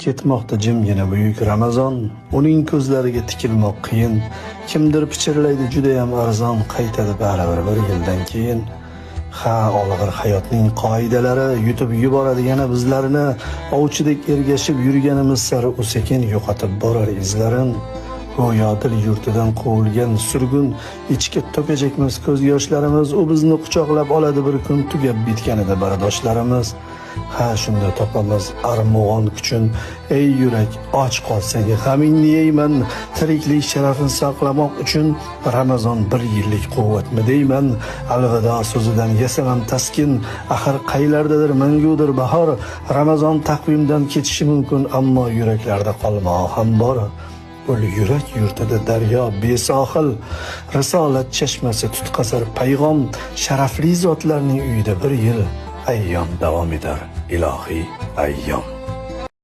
Ketmoqda jimgina buyuk Ramazon, uning ko'zlariga tikilmoq qiyin. Kimdir pichirlaydi judayam arzon, qaytadi baribir bir yildan keyin. Ha, olg'ir hayotning qoidalari yutib yuboradi yana bizlarini, ovchidek ergashib yurganimiz sari u sekin yo'qotib borar izlarin. Go'yo dil yurtidan quvilgan surgun, ichki to'kajakmiz ko'z yoshlarimiz, u bizni quchoqlab oladi bir kun, tugab bitganida bardoshlarimiz. Ha, shunda topamiz armug'on kuchun, ey yurak och qolsang g'amingni yeyman, tiriklik sharafini saqlamoq uchun Ramazon bir yillik quvvatmi deyman. Alvido so'zidan yasamam taskin, axir qaylardadir mangudir bahor. Ramazon taqvimdan ketishi mumkin, ammo yuraklarda qolmog'i ham bor. Ul yurak yurtida daryo besohil, risolat chashmasi tutqazar payg'om, sharafli zotlarning uyida bir yil ayyom davom etar, ilohiy ayyom.